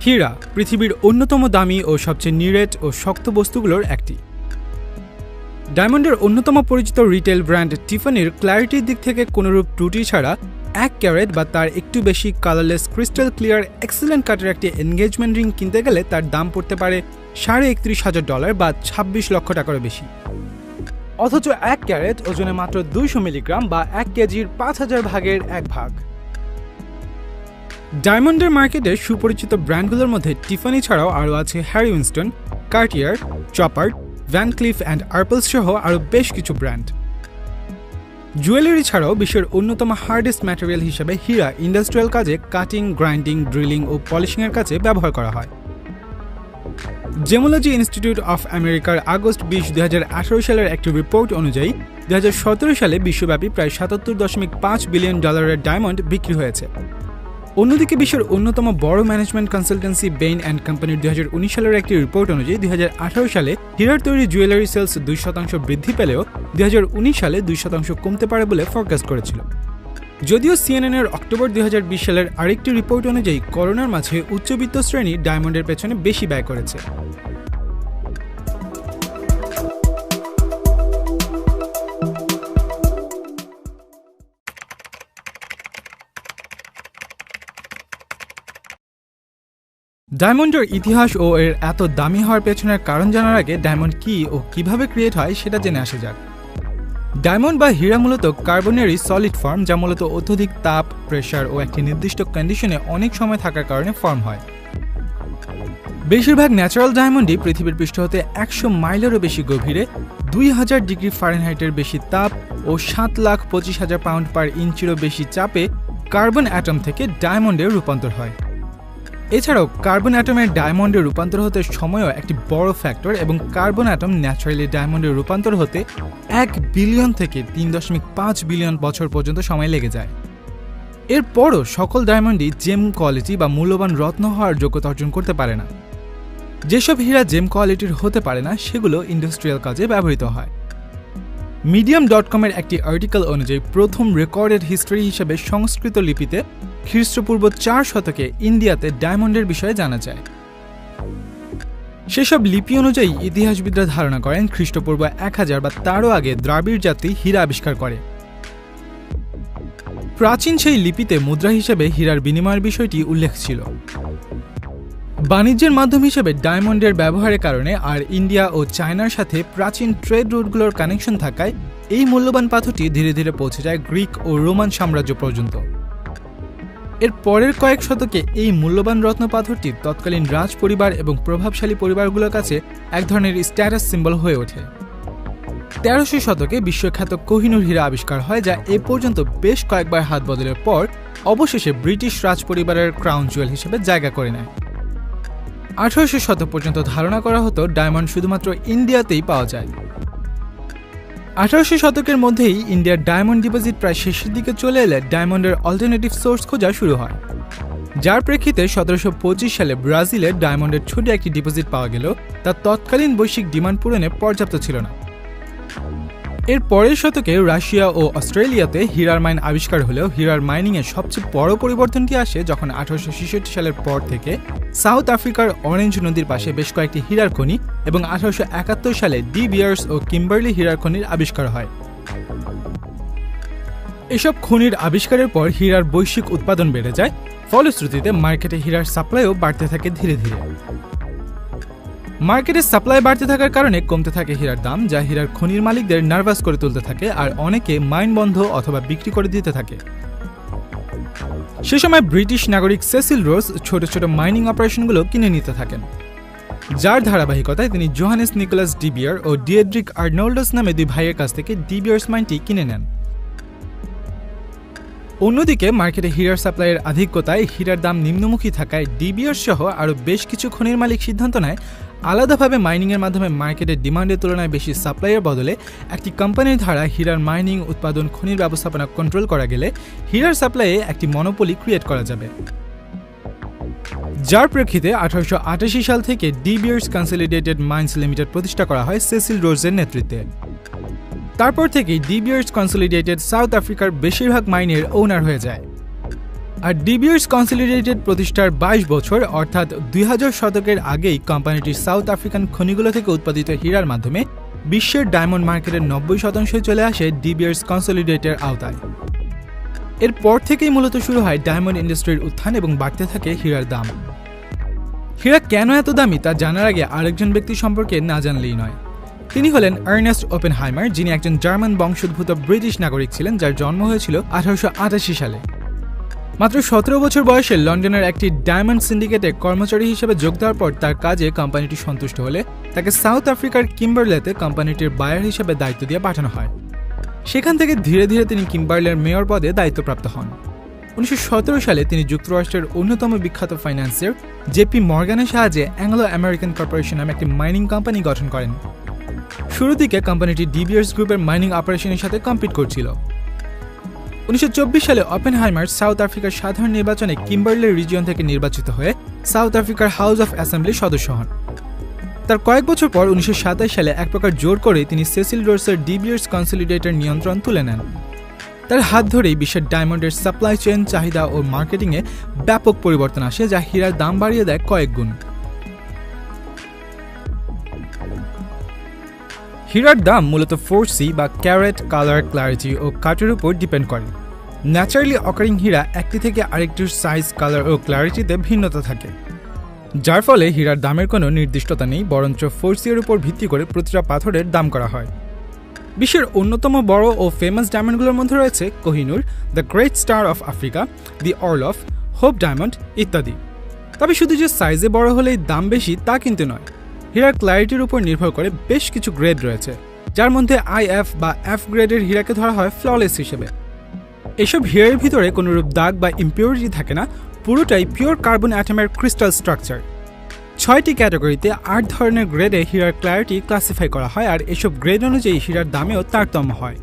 হীরা পৃথিবীর অন্যতম দামি ও সবচেয়ে নিরেট ও শক্ত বস্তুগুলোর একটি। ডায়মন্ডের অন্যতম পরিচিত রিটেল ব্র্যান্ড টিফানির ক্ল্যারিটির দিক থেকে কোনোরূপ ত্রুটি ছাড়া 1 ক্যারেট বা তার একটু বেশি কালারলেস ক্রিস্টাল ক্লিয়ার এক্সিলেন্ট কাটের একটি এনগেজমেন্ট রিং কিনতে গেলে তার দাম পড়তে পারে $31,500 বা 26 লক্ষ টাকারও বেশি। অথচ 1 ক্যারেট ওজনে মাত্র 200 মিলিগ্রাম বা 1 কেজির 5000 ভাগের 1 ভাগ। ডায়মন্ডের মার্কেটে সুপরিচিত ব্র্যান্ডগুলোর মধ্যে টিফানি ছাড়াও আরও আছে Harry Winston, Cartier, Chopard, Van Cleef and Arpels সহ আরও বেশ কিছু ব্র্যান্ড। জুয়েলারি ছাড়াও বিশ্বের অন্যতম হার্ডেস্ট ম্যাটেরিয়াল হিসেবে হীরা ইন্ডাস্ট্রিয়াল কাজে কাটিং, গ্রাইন্ডিং, ড্রিলিং ও পলিশিংয়ের কাজে ব্যবহার করা হয়। জেমোলজি ইনস্টিটিউট অফ আমেরিকার আগস্ট 20, 2018 সালের একটি রিপোর্ট অনুযায়ী 2017 সালে বিশ্বব্যাপী প্রায় $77.5 বিলিয়ন ডায়মন্ড বিক্রি হয়েছে। অন্যদিকে বিশ্বের অন্যতম বড় ম্যানেজমেন্ট কনসালটেন্সি বেইন অ্যান্ড কোম্পানির 2019 সালের একটি রিপোর্ট অনুযায়ী 2018 সালে হীরার তৈরি জুয়েলারি সেলস 2% বৃদ্ধি পেলেও 2019 সালে 2% কমতে পারে বলে ফরকাস্ট করেছিল। যদিও সিএনএনের অক্টোবর 2020 সালের আরেকটি রিপোর্ট অনুযায়ী করোনার মাঝে উচ্চবিত্ত শ্রেণী ডায়মন্ডের পেছনে বেশি ব্যয় করেছে। ডায়মন্ডের ইতিহাস ও এর এত দামি হওয়ার পেছনের কারণ জানার আগে ডায়মন্ড কি ও কিভাবে ক্রিয়েট হয় সেটা জেনে আসা যাক। ডায়মন্ড বা হীরা মূলত কার্বনেরই সলিড ফর্ম, যা মূলত অত্যধিক তাপ, প্রেসার ও একটি নির্দিষ্ট কন্ডিশনে অনেক সময় থাকার কারণে ফর্ম হয়। বেশিরভাগ ন্যাচারাল ডায়মন্ডই পৃথিবীর পৃষ্ঠ হতে 100 মাইলেরও বেশি গভীরে 2000 ডিগ্রি ফারেনহাইটের বেশি তাপ ও 7,25,000 পাউন্ড পার ইঞ্চিরও বেশি চাপে কার্বন অ্যাটম থেকে ডায়মন্ডে রূপান্তর হয়। এছাড়াও কার্বন অ্যাটমের ডায়মন্ডে রূপান্তর হতে সময়ও একটি বড় ফ্যাক্টর এবং কার্বন অ্যাটম ন্যাচারালি ডায়মন্ডে রূপান্তর হতে 1 বিলিয়ন থেকে 3.5 বিলিয়ন বছর পর্যন্ত সময় লেগে যায়। এরপরও সকল ডায়মন্ডই জেম কোয়ালিটি বা মূল্যবান রত্ন হওয়ার যোগ্যতা অর্জন করতে পারে না। যেসব হীরা জেম কোয়ালিটির হতে পারে না সেগুলো ইন্ডাস্ট্রিয়াল কাজে ব্যবহৃত হয়। medium.com-এর একটি আর্টিকেল অনুযায়ী প্রথম রেকর্ডেড হিস্ট্রি হিসেবে সংস্কৃত লিপিতে খ্রিস্টপূর্ব 4 শতকে ইন্ডিয়াতে ডায়মন্ডের বিষয়ে জানা যায়। সেসব লিপি অনুযায়ী ইতিহাসবিদরা ধারণা করেন খ্রিস্টপূর্ব 1000 বা তারও আগে দ্রাবিড় জাতি হীরা আবিষ্কার করে। প্রাচীন সেই লিপিতে মুদ্রা হিসেবে হীরার বিনিময়ের বিষয়টি উল্লেখ ছিল। বাণিজ্যের মাধ্যম হিসেবে ডায়মন্ডের ব্যবহারের কারণে আর ইন্ডিয়া ও চায়নার সাথে প্রাচীন ট্রেড রুটগুলোর কানেকশন থাকায় এই মূল্যবান পাথরটি ধীরে ধীরে পৌঁছে যায় গ্রিক ও রোমান সাম্রাজ্য পর্যন্ত। এর পরের কয়েক শতকে এই মূল্যবান রত্ন পাথরটি তৎকালীন রাজ পরিবার এবং প্রভাবশালী পরিবারগুলোর কাছে এক ধরনের স্ট্যাটাস সিম্বল হয়ে ওঠে। 1300 শতকে বিশ্বখ্যাত কোহিনূর হীরা আবিষ্কার হয়, যা এ পর্যন্ত বেশ কয়েকবার হাত বদলের পর অবশেষে ব্রিটিশ রাজ পরিবারের ক্রাউন জুয়েল হিসেবে জায়গা করে নেয়। 1800 শতক পর্যন্ত ধারণা করা হতো ডায়মন্ড শুধুমাত্র ইন্ডিয়াতেই পাওয়া যায়। 1800 শতকের মধ্যেই ইন্ডিয়ার ডায়মন্ড ডিপোজিট প্রায় শেষের দিকে চলে এলে ডায়মন্ডের অল্টারনেটিভ সোর্স খোঁজা শুরু হয়, যার প্রেক্ষিতে 1725 সালে ব্রাজিলে ডায়মন্ডের ছোট একটি ডিপোজিট পাওয়া গেল, তা তৎকালীন বৈশ্বিক ডিমান্ড পূরণে পর্যাপ্ত ছিল না। এর পরের শতকে রাশিয়া ও অস্ট্রেলিয়াতে হীরার মাইন আবিষ্কার হলেও হীরার মাইনিংয়ের সবচেয়ে বড় পরিবর্তনটি আসে যখন 1866 সালের পর থেকে সাউথ আফ্রিকার অরেঞ্জ নদীর পাশে বেশ কয়েকটি হীরার খনি এবং 1871 সালে ডি বিয়ার্স ও কিম্বারলি হীরার খনির আবিষ্কার হয়। এসব খনির আবিষ্কারের পর হীরার বৈশ্বিক উৎপাদন বেড়ে যায়, ফলশ্রুতিতে মার্কেটে হীরার সাপ্লাইও বাড়তে থাকে ধীরে ধীরে। মার্কেটের সাপ্লাই বাড়তে থাকার কারণে কমতে থাকে হীরার দাম, যা হীরার খনির মালিকদের নার্ভাস করে তুলতে থাকে আর অনেকে মাইন বন্ধ অথবা বিক্রি করে দিতে থাকে। সে সময় ব্রিটিশ নাগরিক সেসিল রোজ ছোট ছোট মাইনিং অপারেশনগুলো কিনে নিতে থাকেন, যার ধারাবাহিকতায় তিনি জোহানেস নিকোলাস ডি বিয়ার ও ডিয়েড্রিক আর্নল্ডস নামে 2 ভাইয়ের কাছ থেকে ডি বিয়ার্স মাইনটি কিনে নেন। অন্যদিকে মার্কেটে হীরার সাপ্লাইয়ের আধিক্যতায় হীরার দাম নিম্নমুখী থাকায় ডি বিয়ার্স সহ আরও বেশ কিছু খনির মালিক সিদ্ধান্ত নেয় আলাদাভাবে মাইনিংয়ের মাধ্যমে মার্কেটের ডিমান্ডের তুলনায় বেশি সাপ্লাইয়ের বদলে একটি কোম্পানির ধারা হীরার মাইনিং, উৎপাদন, খনির ব্যবস্থাপনা কন্ট্রোল করা গেলে হীরার সাপ্লাইয়ে একটি মনোপলি ক্রিয়েট করা যাবে। যার প্রেক্ষিতে 1888 সাল থেকে ডি বিয়ার্স কনসলিডেটেড মাইন্স লিমিটেড প্রতিষ্ঠা করা হয় সেসিল রোজের নেতৃত্বে। তারপর থেকেই ডি বিয়ার্স কনসলিডেটেড সাউথ আফ্রিকার বেশিরভাগ মাইনের ওনার হয়ে যায়। আর ডি বিয়ার্স কনসলিডেটেড প্রতিষ্ঠার 22 বছর অর্থাৎ 2000 শতকের আগেই কোম্পানিটি সাউথ আফ্রিকান খনিগুলো থেকে উৎপাদিত হীরার মাধ্যমে বিশ্বের ডায়মন্ড মার্কেটের 90% চলে আসে ডি বিয়ার্স কনসলিডেটের আওতায়। এরপর থেকেই মূলত শুরু হয় ডায়মন্ড ইন্ডাস্ট্রির উত্থান এবং বাড়তে থাকে হীরার দাম। হীরা কেন এত দামি তা জানার আগে আরেকজন ব্যক্তি সম্পর্কে না জানলেই নয়। তিনি হলেন আর্নেস্ট ওপেনহাইমার, যিনি একজন জার্মান বংশোদ্ভূত ব্রিটিশ নাগরিক ছিলেন, যার জন্ম হয়েছিল 1888 সালে। মাত্র 17 বছর বয়সে লন্ডনের একটি ডায়মন্ড সিন্ডিকেটে কর্মচারী হিসেবে যোগ দেওয়ার পর তার কাজে কোম্পানিটি সন্তুষ্ট হলে তাকে সাউথ আফ্রিকার কিম্বারলেতে কোম্পানিটির বায়ার হিসেবে দায়িত্ব দিয়ে পাঠানো হয়। সেখান থেকে ধীরে ধীরে তিনি কিম্বারলের মেয়র পদে দায়িত্বপ্রাপ্ত হন। 1917 সালে তিনি যুক্তরাষ্ট্রের অন্যতম বিখ্যাত ফাইন্যান্সিয়ার জেপি মর্গানের সাহায্যে অ্যাংলো আমেরিকান কর্পোরেশন নামে একটি মাইনিং কোম্পানি গঠন করেন। শুরুর দিকে কোম্পানিটি ডি বিয়ার্স গ্রুপের মাইনিং অপারেশনের সাথে কম্পিট করছিল। 1924 সালে ওপেনহাইমার সাউথ আফ্রিকার সাধারণ নির্বাচনে কিম্বারলে রিজিয়ন থেকে নির্বাচিত হয়ে সাউথ আফ্রিকার হাউস অফ অ্যাসেম্বলির সদস্য হন। তার কয়েক বছর পর 1927 সালে এক প্রকার জোর করে তিনি সেসিল রোডসের ডি বিয়ার্স কনসলিডেটের নিয়ন্ত্রণ তুলে নেন। তার হাত ধরেই বিশ্বের ডায়মন্ডের সাপ্লাই চেইন, চাহিদা ও মার্কেটিংয়ে ব্যাপক পরিবর্তন আসে, যা হীরার দাম বাড়িয়ে দেয় কয়েক গুণ। হীরার দাম মূলত 4C বা ক্যারেট, কালার, ক্ল্যারিটি ও কাটের উপর ডিপেন্ড করে। ন্যাচারালি অকারিং হীরা একটি থেকে আরেকটির সাইজ, কালার ও ক্ল্যারিটিতে ভিন্নতা থাকে, যার ফলে হীরার দামের কোনো নির্দিষ্টতা নেই, বরঞ্চ 4C এর উপর ভিত্তি করে প্রতিটা পাথরের দাম করা হয়। বিশ্বের অন্যতম বড় ও ফেমাস ডায়মন্ডগুলোর মধ্যে রয়েছে Kohinoor, the great star of Africa, the Orlov, hope diamond ইত্যাদি। তবে শুধু যে সাইজে বড় হলেই দাম বেশি তা কিন্তু নয়। হীরার ক্ল্যারিটির উপর নির্ভর করে বেশ কিছু গ্রেড রয়েছে, যার মধ্যে IF বা F গ্রেডের হীরাকে ধরা হয় ফ্ললেস হিসেবে। এসব হীরার ভিতরে কোনোরূপ দাগ বা ইম্পিউরিটি থাকে না, পুরোটাই পিওর কার্বন অ্যাটমের ক্রিস্টাল স্ট্রাকচার। 6টি ক্যাটাগরিতে 8 ধরনের গ্রেডে হীরার ক্ল্যারিটি ক্লাসিফাই করা হয়, আর এসব গ্রেড অনুযায়ী হীরার দামেও তারতম্য হয়।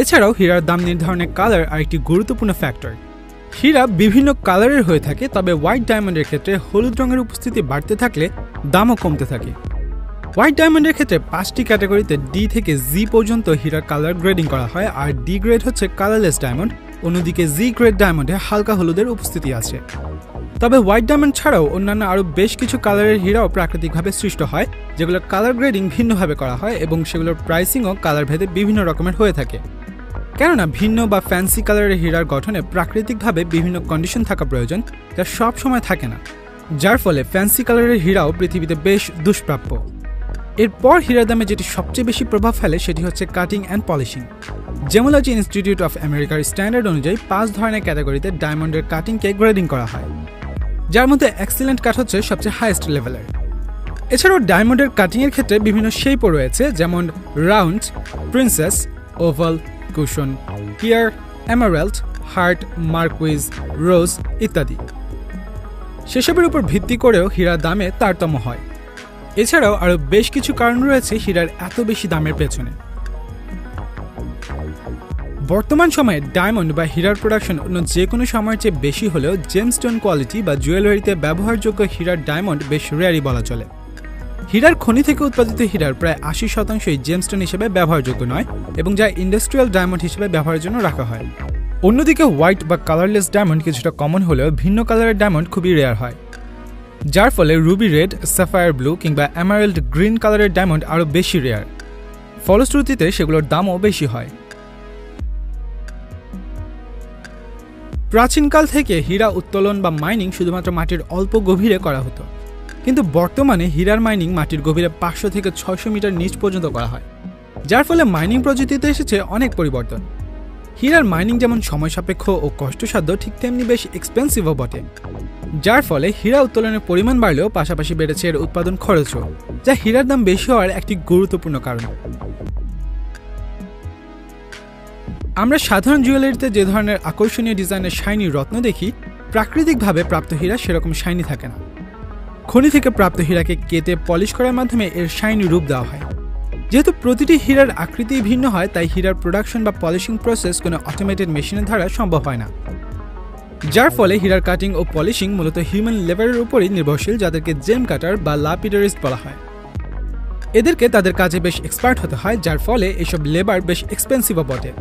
এছাড়াও হীরার দাম নির্ধারণে কালার আরেকটি গুরুত্বপূর্ণ ফ্যাক্টর। হীরা বিভিন্ন কালারের হয়ে থাকে, তবে হোয়াইট ডায়মন্ডের ক্ষেত্রে হলুদ রঙের উপস্থিতি বাড়তে থাকলে দামও কমতে থাকে। হোয়াইট ডায়মন্ডের ক্ষেত্রে 5টি ক্যাটাগরিতে ডি থেকে জি পর্যন্ত হীরার কালার গ্রেডিং করা হয়, আর ডি গ্রেড হচ্ছে কালারলেস ডায়মন্ড। অন্যদিকে জি গ্রেড ডায়মন্ডে হালকা হলুদের উপস্থিতি আছে। তবে হোয়াইট ডায়মন্ড ছাড়াও অন্যান্য আরও বেশ কিছু কালারের হীরাও প্রাকৃতিকভাবে সৃষ্ট হয়, যেগুলোর কালার গ্রেডিং ভিন্নভাবে করা হয় এবং সেগুলোর প্রাইসিংও কালার ভেদে বিভিন্ন রকমের হয়ে থাকে। কেননা ভিন্ন বা ফ্যান্সি কালারের হীরার গঠনে প্রাকৃতিকভাবে বিভিন্ন কন্ডিশন থাকা প্রয়োজন, যা সব সময় থাকে না, যার ফলে ফ্যান্সি কালারের হীরাও পৃথিবীতে বেশ দুষ্প্রাপ্য। এরপর হীরার দামে যেটি সবচেয়ে বেশি প্রভাব ফেলে সেটি হচ্ছে cutting and polishing. Gemmology institute of আমেরিকার স্ট্যান্ডার্ড অনুযায়ী 5 ধরনের ক্যাটাগরিতে ডায়মন্ডের কাটিংকে গ্রেডিং করা হয়, যার মধ্যে এক্সিলেন্ট কাট হচ্ছে সবচেয়ে হাইয়েস্ট লেভেলের। এছাড়াও ডায়মন্ডের কাটিংয়ের ক্ষেত্রে বিভিন্ন শেপও রয়েছে, যেমন রাউন্ড, প্রিন্সেস, ওভাল, কুশন, টিয়ার, এমারাল্ড, হার্ট, মার্কুইজ, রোজ ইত্যাদি। সেসবের উপর ভিত্তি করেও হীরার দামে তারতম্য হয়। এছাড়াও আরও বেশ কিছু কারণ রয়েছে হীরার এত বেশি দামের পেছনে। বর্তমান সময়ে ডায়মন্ড বা হীরার প্রোডাকশন অন্য যে কোনো সময়ের চেয়ে বেশি হলেও জেমস্টোন কোয়ালিটি বা জুয়েলারিতে ব্যবহারযোগ্য হীরার ডায়মন্ড বেশ রেয়ারই বলা চলে। হীরার খনি থেকে উৎপাদিত হীরার প্রায় 80%ই জেমস্টোন হিসেবে ব্যবহারযোগ্য নয় এবং যা ইন্ডাস্ট্রিয়াল ডায়মন্ড হিসেবে ব্যবহারের জন্য রাখা হয়। অন্যদিকে হোয়াইট বা কালারলেস ডায়মন্ড কিছুটা কমন হলেও ভিন্ন কালারের ডায়মন্ড খুবই রেয়ার হয়, যার ফলে রুবি রেড, স্যাফায়ার ব্লু কিংবা এমারাল্ড গ্রিন কালারের ডায়মন্ড আরও বেশি রেয়ার। ফলশ্রুতিতে সেগুলোর দামও বেশি হয়। প্রাচীনকাল থেকে হীরা উত্তোলন বা মাইনিং শুধুমাত্র মাটির অল্প গভীরে করা হতো, কিন্তু বর্তমানে হীরার মাইনিং মাটির গভীরে 500 থেকে 600 মিটার নিচ পর্যন্ত করা হয়, যার ফলে মাইনিং প্রযুক্তিতে এসেছে অনেক পরিবর্তন। হীরার মাইনিং যেমন সময় সাপেক্ষ ও কষ্টসাধ্য, ঠিক তেমনি বেশ এক্সপেন্সিভও বটে, যার ফলে হীরা উত্তোলনের পরিমাণ বাড়লেও পাশাপাশি বেড়েছে এর উৎপাদন খরচও, যা হীরার দাম বেশি হওয়ার একটি গুরুত্বপূর্ণ কারণ। আমরা সাধারণ জুয়েলারিতে যে ধরনের আকর্ষণীয় ডিজাইনের শাইনি রত্ন দেখি, প্রাকৃতিকভাবে প্রাপ্ত হীরা সেরকম শাইনি থাকে না। খনি থেকে প্রাপ্ত হীরাকে কেটে পলিশ করার মাধ্যমে এর শাইনি রূপ দেওয়া হয়। যেহেতু প্রতিটি হীরার আকৃতি ভিন্ন হয়, তাই হীরার প্রোডাকশন বা পলিশিং প্রসেস কোনো অটোমেটেড মেশিনের দ্বারা সম্ভব হয় না, যার ফলে হীরার কাটিং ও পলিশিং মূলত হিউম্যান লেবারের উপরই নির্ভরশীল, যাদেরকে জেম কাটার বা লাপিডারিস্ট বলা হয়। এদেরকে তাদের কাজে বেশ এক্সপার্ট হতে হয়, যার ফলে এসব লেবার বেশ এক্সপেন্সিভও বটে।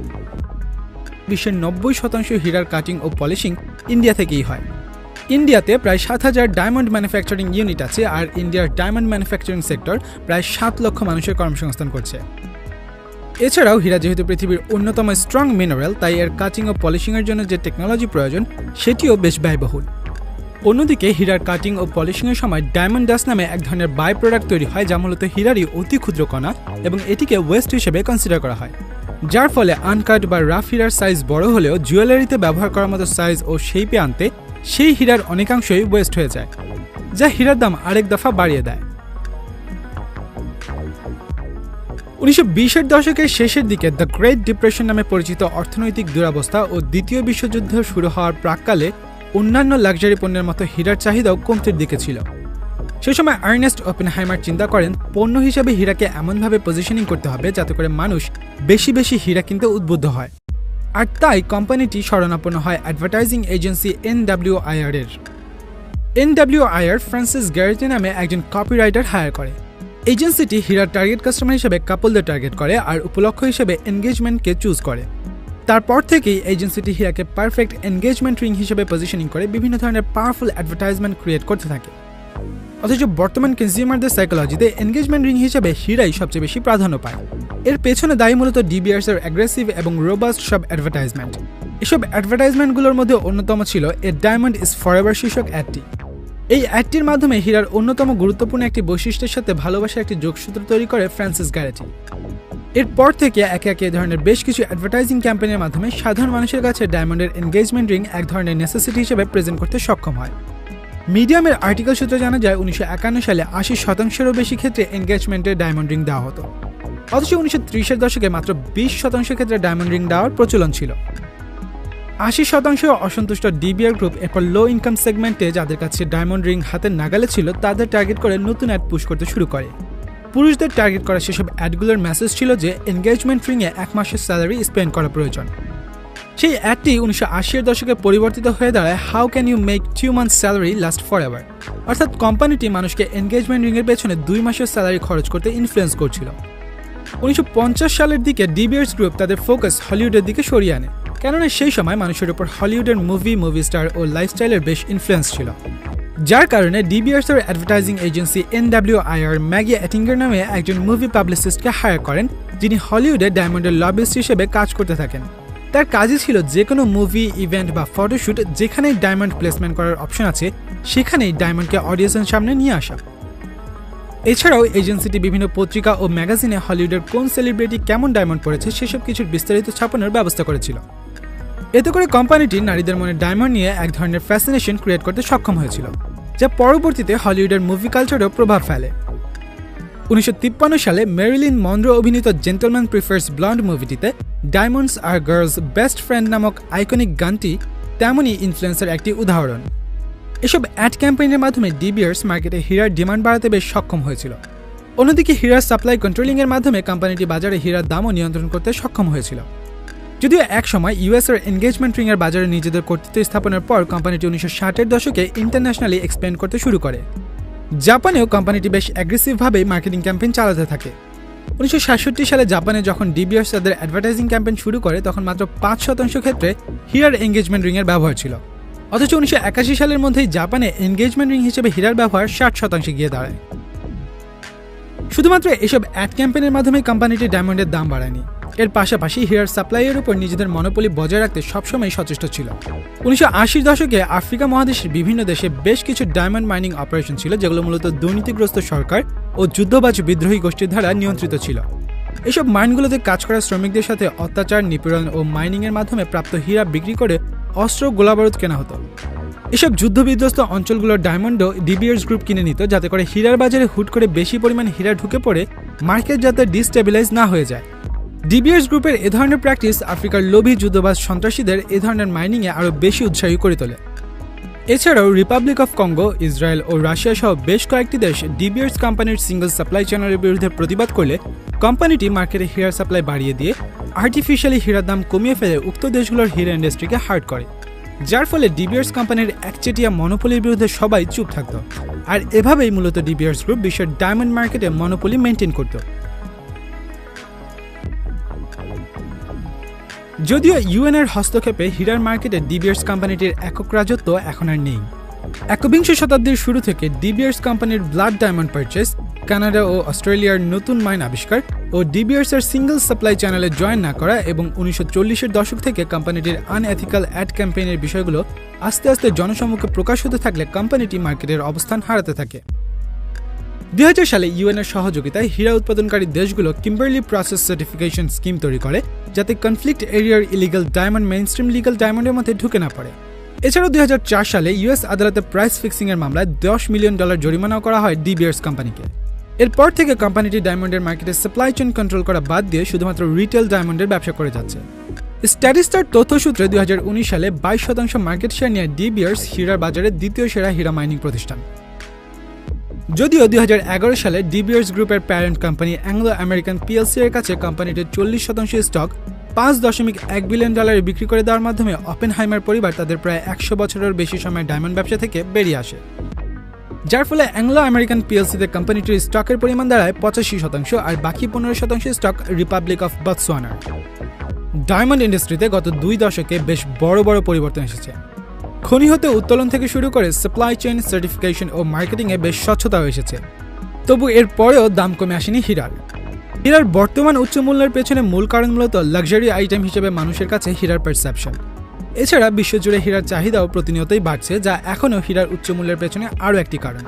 বিশ্বের 90% হীরার কাটিং ও পলিশিং ইন্ডিয়া থেকেই হয়। ইন্ডিয়াতে প্রায় 7,000 ডায়মন্ড ম্যানুফ্যাকচারিং ইউনিট আছে, আর ইন্ডিয়ার ডায়মন্ড ম্যানুফ্যাকচারিং সেক্টর প্রায় 7 লক্ষ মানুষের কর্মসংস্থান করছে। এছাড়াও হীরা যেহেতু পৃথিবীর অন্যতম স্ট্রং মিনারেল, তাই এর কাটিং ও পলিশিংয়ের জন্য যে টেকনোলজি প্রয়োজন সেটিও বেশ ব্যয়বহুল। অন্যদিকে হীরার কাটিং ও পলিশিংয়ের সময় ডায়মন্ড ডাস্ট নামে এক ধরনের বাই প্রোডাক্ট তৈরি হয়, যা মূলত হীরারই অতি ক্ষুদ্র কণা এবং এটিকে ওয়েস্ট হিসেবে কনসিডার করা হয়, যার ফলে আনকাট বা রাফ হীরার সাইজ বড় হলেও জুয়েলারিতে ব্যবহার করার মতো সাইজ ও শেপে আনতে সেই হীরার অনেকাংশই ওয়েস্ট হয়ে যায়, যা হীরার দাম আরেক দফা বাড়িয়ে দেয়। 1920-এর দশকের শেষের দিকে দ্য গ্রেট ডিপ্রেশন নামে পরিচিত অর্থনৈতিক দুরবস্থা ও দ্বিতীয় বিশ্বযুদ্ধ শুরু হওয়ার প্রাক্কালে অন্যান্য লাক্সারি পণ্যের মতো হীরার চাহিদাও কমতির দিকে ছিল। সে সময় আর্নেস্ট ওপেনহাইমার চিন্তা করেন পণ্য হিসেবে হীরাকে এমনভাবে পজিশনিং করতে হবে যাতে করে মানুষ বেশি বেশি হীরা কিনতে উদ্বুদ্ধ হয়, আর তাই কোম্পানিটি শরণাপন্ন হয় অ্যাডভার্টাইজিং এজেন্সি NWIR এর। NWIR ফ্রান্সিস গ্যারেটি নামে একজন কপিরাইটার হায়ার করে। এজেন্সিটি হীরার টার্গেট কাস্টমার হিসেবে কাপলদের টার্গেট করে আর উপলক্ষ হিসেবে এনগেজমেন্টকে চুজ করে। তারপর থেকেই এজেন্সিটি হীরাকে পারফেক্ট এনগেজমেন্ট রিং হিসেবে পজিশনিং করে বিভিন্ন ধরনের পাওয়ারফুল অ্যাডভার্টাইজমেন্ট ক্রিয়েট করতে থাকে। অথচ বর্তমান কনজিউমারদের সাইকোলজিতে এনগেজমেন্ট রিং হিসেবে হীরাই সবচেয়ে বেশি প্রাধান্য পায়। এর পেছনে দায়ী মূলত ডিবিআরস এর অ্যাগ্রেসিভ এবং রোবাস্ট সব অ্যাডভার্টাইজমেন্ট। এসব অ্যাডভার্টাইজমেন্টগুলোর মধ্যে অন্যতম ছিল এ ডায়মন্ড ইজ ফরএভার শীর্ষক অ্যাডটি। এই অ্যাডটির মাধ্যমে হীরার অন্যতম গুরুত্বপূর্ণ একটি বৈশিষ্ট্যের সাথে ভালোবাসার একটি যোগসূত্র তৈরি করে ফ্রান্সিস গ্যারেটি। এরপর থেকে একে একে এ ধরনের বেশ কিছু অ্যাডভার্টাইজিং ক্যাম্পেইনের মাধ্যমে সাধারণ মানুষের কাছে ডায়মন্ডের এনগেজমেন্ট রিং এক ধরনের নেসেসিটি হিসেবে প্রেজেন্ট করতে সক্ষম হয়। মিডিয়ামের আর্টিকেল সূত্রে জানা যায় 1951 সালে 80%-এরও বেশি ক্ষেত্রে এনগেজমেন্টের ডায়মন্ড রিং দেওয়া হতো, অথচ 1930-এর দশকে মাত্র 20% ক্ষেত্রে ডায়মন্ড রিং দেওয়ার প্রচলন ছিল। 80% অসন্তুষ্ট ডিবিআর গ্রুপ এরপর লো ইনকাম সেগমেন্টে যাদের কাছে ডায়মন্ড রিং হাতের নাগালে ছিল তাদের টার্গেট করে নতুন অ্যাড পুশ করতে শুরু করে। পুরুষদের টার্গেট করা সেসব অ্যাডগুলোর মেসেজ ছিল যে এনগেজমেন্ট রিংয়ে 1 মাসের স্যালারি স্পেন্ড করা প্রয়োজন। সেই অ্যাডটি 1980-এর দশকে পরিবর্তিত হয়ে দাঁড়ায় how can you make 2 months salary last for ever, অর্থাৎ কোম্পানিটি মানুষকে এনগেজমেন্ট রিংয়ের পেছনে 2 মাসের স্যালারি খরচ করতে ইনফ্লুয়েন্স করছিল। 1950 সালের দিকে ডিবিআরস গ্রুপ তাদের ফোকাস হলিউডের দিকে সরিয়ে আনে, কেননা সেই সময় মানুষের উপর হলিউডের মুভি স্টার ও লাইফস্টাইলের বেশ ইনফ্লুয়েন্স ছিল, যার কারণে ডিবিআরস এর advertising agency NWIR Maggi Ettinger নামে একজন মুভি পাবলিসিস্টকে হায়ার করেন, যিনি হলিউডে ডায়মন্ডের লবিস্ট হিসেবে কাজ করতে থাকেন। তার কাজই ছিল যে কোনো মুভি, ইভেন্ট বা ফটোশুট যেখানেই ডায়মন্ড প্লেসমেন্ট করার অপশন আছে সেখানেই ডায়মন্ডকে অডিয়েন্সের সামনে নিয়ে আসা। এছাড়াও এজেন্সিটি বিভিন্ন পত্রিকা ও ম্যাগাজিনে হলিউডের কোন সেলিব্রিটি কেমন ডায়মন্ড পড়েছে সেসব কিছুর বিস্তারিত ছাপানোর ব্যবস্থা করেছিল। এতে করে কোম্পানিটি নারীদের মনে ডায়মন্ড নিয়ে এক ধরনের ফ্যাসিনেশন ক্রিয়েট করতে সক্ষম হয়েছিল, যা পরবর্তীতে হলিউডের মুভি কালচারেও প্রভাব ফেলে। 1953 সালে মেরিলিন মনরো অভিনীত জেন্টলম্যান প্রিফার্স ব্লন্ড মুভিটিতে ডায়মন্ডস আর গার্লস বেস্ট ফ্রেন্ড নামক আইকনিক গানটি তেমনই ইনফ্লুয়েন্সের একটি উদাহরণ। এসব অ্যাড ক্যাম্পেইনের মাধ্যমে ডিবিআরস মার্কেটে হীরার ডিমান্ড বাড়াতে বেশ সক্ষম হয়েছিল। অন্যদিকে হীরার সাপ্লাই কন্ট্রোলিংয়ের মাধ্যমে কোম্পানিটি বাজারে হীরার দামও নিয়ন্ত্রণ করতে সক্ষম হয়েছিল। যদিও এক সময় ইউএস এর এনগেজমেন্ট রিংয়ের বাজারে নিজেদের কর্তৃত্ব স্থাপনের পর কোম্পানিটি 1960-এর দশকে ইন্টারন্যাশনালি এক্সপ্যান্ড করতে শুরু করে। জাপানেও কোম্পানিটি বেশ অ্যাগ্রেসিভভাবে মার্কেটিং ক্যাম্পেইন চালাতে থাকে। 1967 সালে জাপানে যখন ডিবিআরস তাদের অ্যাডভার্টাইজিং ক্যাম্পেইন শুরু করে তখন মাত্র 5% ক্ষেত্রে হীরার এনগেজমেন্ট রিংয়ের ব্যবহার ছিল, অথচ 1981 সালের মধ্যেই জাপানে এনগেজমেন্ট রিং হিসেবে হীরার ব্যবহার 60% গিয়ে দাঁড়ায়। শুধুমাত্র এসব অ্যাড ক্যাম্পেইনের মাধ্যমে কোম্পানিটি ডায়মন্ডের দাম বাড়ায়নি, এর পাশাপাশি হীরার সাপ্লাইয়ের উপর নিজেদের মনোপলি বজায় রাখতে সবসময় সচেষ্ট ছিল। 1980-র দশকে আফ্রিকা মহাদেশের বিভিন্ন দেশে বেশ কিছু ডায়মন্ড মাইনিং অপারেশন ছিল, যেগুলো মূলত দুর্নীতিগ্রস্ত সরকার ও যুদ্ধবাজ বিদ্রোহী গোষ্ঠীর দ্বারা নিয়ন্ত্রিত ছিল। এসব মাইনগুলোতে কাজ করা শ্রমিকদের সাথে অত্যাচার, নিপীড়ন ও মাইনিংয়ের মাধ্যমে প্রাপ্ত হীরা বিক্রি করে অস্ত্র, গোলাবারুদ কেনা হতো। এসব যুদ্ধবিধ্বস্ত অঞ্চলগুলোর ডায়মন্ডও ডিবিআরস গ্রুপ কিনে নিত, যাতে করে হীরার বাজারে হুট করে বেশি পরিমাণ হীরা ঢুকে পড়ে মার্কেট যাতে ডিস্টেবিলাইজ না হয়ে যায়। ডিবিআরস গ্রুপের এ ধরনের প্র্যাকটিস আফ্রিকার লোভী যুদ্ধবাজ সন্ত্রাসীদের এ ধরনের মাইনিংয়ে আরও বেশি উৎসাহী করে তোলে। এছাড়াও রিপাবলিক অফ কঙ্গো, ইসরায়েল ও রাশিয়া সহ বেশ কয়েকটি দেশ ডিবিআরস কোম্পানির সিঙ্গল সাপ্লাই চ্যানেলের বিরুদ্ধে প্রতিবাদ করলে কোম্পানিটি মার্কেটে হীরার সাপ্লাই বাড়িয়ে দিয়ে আর্টিফিশিয়ালি হীরার দাম কমিয়ে ফেলে উক্ত দেশগুলোর হীরা ইন্ডাস্ট্রিকে হার্ট করে, যার ফলে ডিবিআরস কোম্পানির একচেটিয়া মনোপলির বিরুদ্ধে সবাই চুপ থাকত। আর এভাবেই মূলত ডিবিআরস গ্রুপ বিশ্বের ডায়মন্ড মার্কেটে মনোপলি মেনটেন করত। যদিও ইউএনের হস্তক্ষেপে হীরার মার্কেটে ডি বিয়ার্স কোম্পানিটির একক রাজত্ব এখন আর নেই। একবিংশ শতাব্দীর শুরু থেকে ডি বিয়ার্স কোম্পানির ব্লাড ডায়মন্ড পারচেস, কানাডা ও অস্ট্রেলিয়ার নতুন মাইন আবিষ্কার ও ডি বিয়ার্সের সিঙ্গল সাপ্লাই চ্যানেলে জয়েন না করা এবং 1940-এর দশক থেকে কোম্পানিটির আনএথিক্যাল অ্যাড ক্যাম্পেইনের বিষয়গুলো আস্তে আস্তে জনসম্মুখে প্রকাশ হতে থাকলে কোম্পানিটি মার্কেটের অবস্থান হারাতে থাকে। 2000 সালে ইউএনের সহযোগিতায় হীরা উৎপাদনকারী দেশগুলো কিম্বারলি প্রসেস সার্টিফিকেশন স্কিম তৈরি করে, যাতে কনফ্লিক্ট এরিয়ার ইলিগাল ডায়মন্ড মেইনস্ট্রিম লিগাল ডায়মন্ডের মধ্যে ঢুকে না পড়ে। এছাড়াও 2004 সালে ইউএস আদালতে প্রাইস ফিক্সিংয়ের মামলায় $10 মিলিয়ন জরিমানাও করা হয় ডি বিয়ার্স কোম্পানিকে। এরপর থেকে কোম্পানিটি ডায়মন্ডের মার্কেটে সাপ্লাই চেইন কন্ট্রোল করা বাদ দিয়ে শুধুমাত্র রিটেল ডায়মন্ডের ব্যবসা করে যাচ্ছে। স্ট্যাটিস্টার তথ্যসূত্রে 2019 সালে 22% মার্কেট শেয়ার নিয়ে ডি বিয়ার্স হীরার বাজারে দ্বিতীয় সেরা হীরা মাইনিং প্রতিষ্ঠান। যদিও 2011 সালে ডি বিয়ার্স গ্রুপের parent company Anglo American PLC এর কাছে কোম্পানিটির 40% স্টক $5.1 বিলিয়ন বিক্রি করে দেওয়ার মাধ্যমে অপেনহাইমার পরিবার তাদের প্রায় 100 বছরের বেশি সময় ডায়মন্ড ব্যবসা থেকে বেরিয়ে আসে, যার ফলে অ্যাংলো আমেরিকান পিএলসিতে কোম্পানিটির স্টকের পরিমাণ দাঁড়ায় 85% আর বাকি 15% স্টক রিপাবলিক অফ বতসোয়ানার। ডায়মন্ড ইন্ডাস্ট্রিতে গত 2 দশকে বেশ বড় পরিবর্তন এসেছে। খনি হতে উত্তোলন থেকে শুরু করে সাপ্লাই চেইন, সার্টিফিকেশন ও মার্কেটিংয়ে বেশ স্বচ্ছতাও এসেছে। তবু এর পরেও দাম কমে আসেনি হীরার। হীরার বর্তমান উচ্চ মূল্যের পেছনে মূল কারণ মূলত লাক্সারি আইটেম হিসেবে মানুষের কাছে হীরার পারসেপশন। এছাড়া বিশ্বজুড়ে হীরার চাহিদাও প্রতিনিয়তই বাড়ছে, যা এখনও হীরার উচ্চ মূল্যের পেছনে আরও একটি কারণ।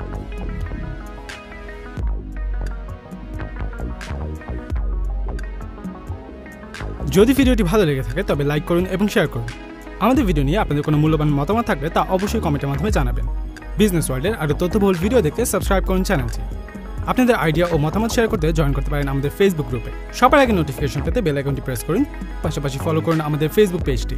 যদি ভিডিওটি ভালো লেগে থাকে তবে লাইক করুন এবং শেয়ার করুন। আমাদের ভিডিও নিয়ে আপনাদের কোনো মূল্যবান মতামত থাকলে তা অবশ্যই কমেন্টের মাধ্যমে জানাবেন। বিজনেস ওয়ার্ল্ডের আরও তথ্যবহুল ভিডিও দেখতে সাবস্ক্রাইব করুন চ্যানেলটি। আপনাদের আইডিয়া ও মতামত শেয়ার করতে জয়েন করতে পারেন আমাদের ফেসবুক গ্রুপে। সবার আগে নোটিফিকেশন পেতে বেল আইকনটি প্রেস করুন, পাশাপাশি ফলো করুন আমাদের ফেসবুক পেজটি।